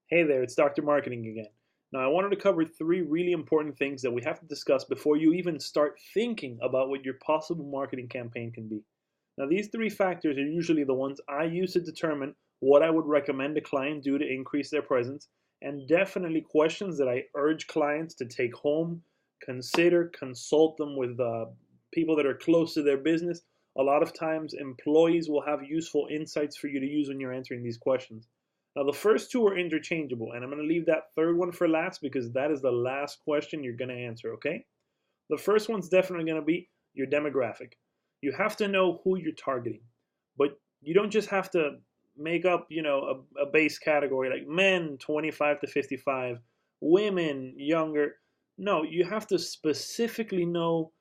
Hey there, it's Dr. Marketing again. Now, I wanted to cover three really important things that we have to discuss before you even start thinking about what your possible marketing campaign can be. Now, these three factors are usually the ones I use to determine what I would recommend a client do to increase their presence, and definitely questions that I urge clients to take home, consider, consult them with people that are close to their business. A lot of times, employees will have useful insights for you to use when you're answering these questions. Now, the first two are interchangeable, and I'm going to leave that third one for last because that is the last question you're going to answer, okay? The first one's definitely going to be your demographic. You have to know who you're targeting, but you don't just have to make up, a base category like men 25 to 55, women younger. No, you have to specifically know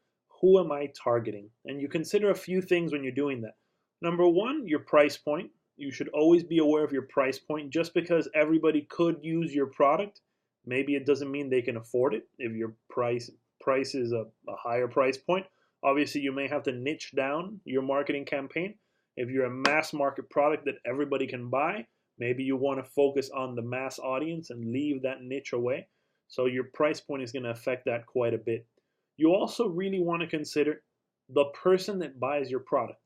who am I targeting, and you consider a few things when you're doing that. Number one, your price point. You should always be aware of your price point. Just because everybody could use your product, maybe it doesn't mean they can afford it. If your price is a higher price point, obviously you may have to niche down your marketing campaign. If you're a mass market product that everybody can buy, maybe you want to focus on the mass audience and leave that niche away. So your price point is going to affect that quite a bit. You also really want to consider the person that buys your product.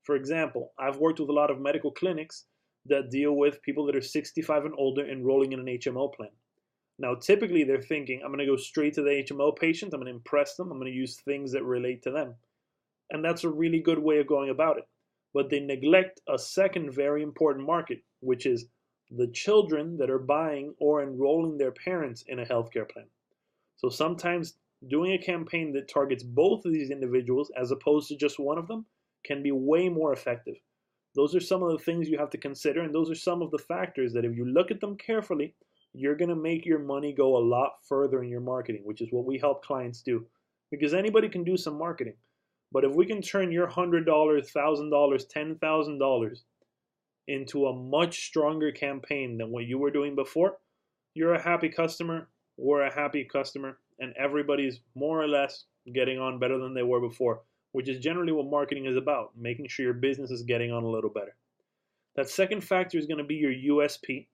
For example, I've worked with a lot of medical clinics that deal with people that are 65 and older enrolling in an HMO plan. Now, typically they're thinking, I'm going to go straight to the HMO patient, I'm going to impress them, I'm going to use things that relate to them. And that's a really good way of going about it. But they neglect a second very important market, which is the children that are buying or enrolling their parents in a healthcare plan. So sometimes doing a campaign that targets both of these individuals as opposed to just one of them can be way more effective. Those are some of the things you have to consider, and those are some of the factors that if you look at them carefully, you're going to make your money go a lot further in your marketing, which is what we help clients do. Because anybody can do some marketing. But if we can turn your $100, $1,000, $10,000 into a much stronger campaign than what you were doing before, you're a happy customer, we're a happy customer, and everybody's more or less getting on better than they were before, which is generally what marketing is about, making sure your business is getting on a little better. That second factor is going to be your USP.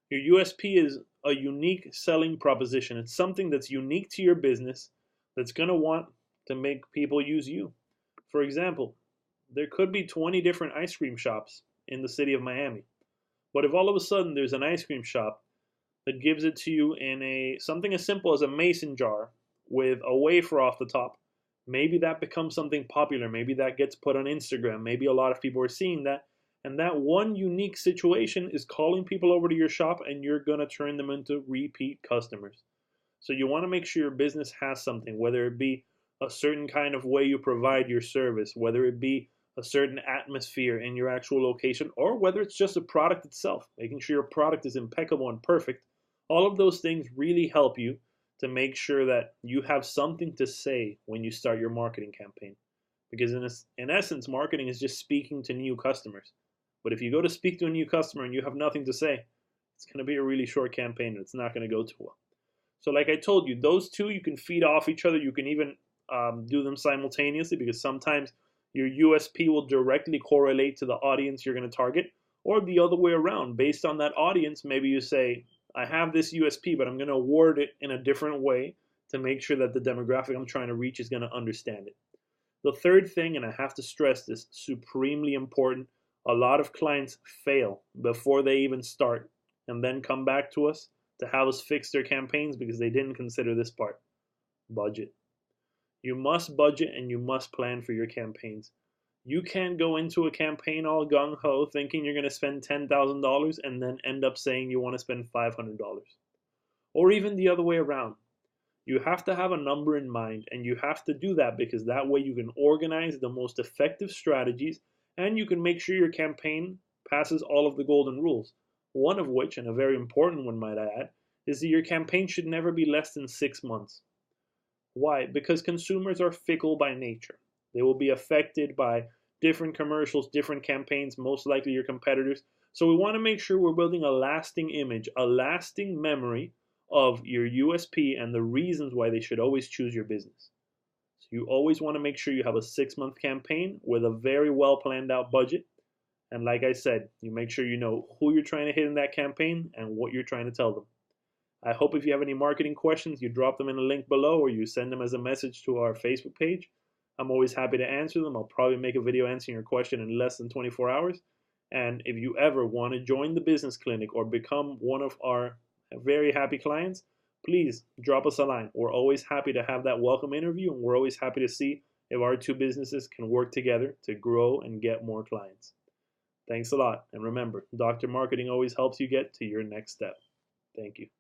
Your USP is a unique selling proposition. It's something that's unique to your business that's going to want to make people use you. For example, there could be 20 different ice cream shops in the city of Miami. But if all of a sudden there's an ice cream shop that gives it to you in a something as simple as a mason jar with a wafer off the top, maybe that becomes something popular. Maybe that gets put on Instagram. Maybe a lot of people are seeing that. And that one unique situation is calling people over to your shop, and you're going to turn them into repeat customers. So you want to make sure your business has something, whether it be a certain kind of way you provide your service, whether it be a certain atmosphere in your actual location, or whether it's just a product itself, making sure your product is impeccable and perfect. All of those things really help you to make sure that you have something to say when you start your marketing campaign. Because in essence, marketing is just speaking to new customers. But if you go to speak to a new customer and you have nothing to say, it's going to be a really short campaign and it's not going to go too well. So, like I told you, those two you can feed off each other. You can even do them simultaneously because sometimes your USP will directly correlate to the audience you're going to target, or the other way around. Based on that audience, maybe you say, I have this USP, but I'm going to word it in a different way to make sure that the demographic I'm trying to reach is going to understand it. The third thing, and I have to stress this, supremely important, a lot of clients fail before they even start and then come back to us to have us fix their campaigns because they didn't consider this part: budget. You must budget and you must plan for your campaigns. You can't go into a campaign all gung ho thinking you're going to spend $10,000 and then end up saying you want to spend $500. Or even the other way around. You have to have a number in mind, and you have to do that because that way you can organize the most effective strategies and you can make sure your campaign passes all of the golden rules. One of which, and a very important one, might I add, is that your campaign should never be less than 6 months. Why? Because consumers are fickle by nature. They will be affected by different commercials, different campaigns, most likely your competitors. So we want to make sure we're building a lasting image, a lasting memory of your USP and the reasons why they should always choose your business. So you always want to make sure you have a 6 month campaign with a very well planned out budget. And like I said, you make sure you know who you're trying to hit in that campaign and what you're trying to tell them. I hope if you have any marketing questions, you drop them in the link below or you send them as a message to our Facebook page. I'm always happy to answer them. I'll probably make a video answering your question in less than 24 hours. And if you ever want to join the business clinic or become one of our very happy clients, please drop us a line. We're always happy to have that welcome interview, and we're always happy to see if our two businesses can work together to grow and get more clients. Thanks a lot. And remember, Dr. Marketing always helps you get to your next step. Thank you.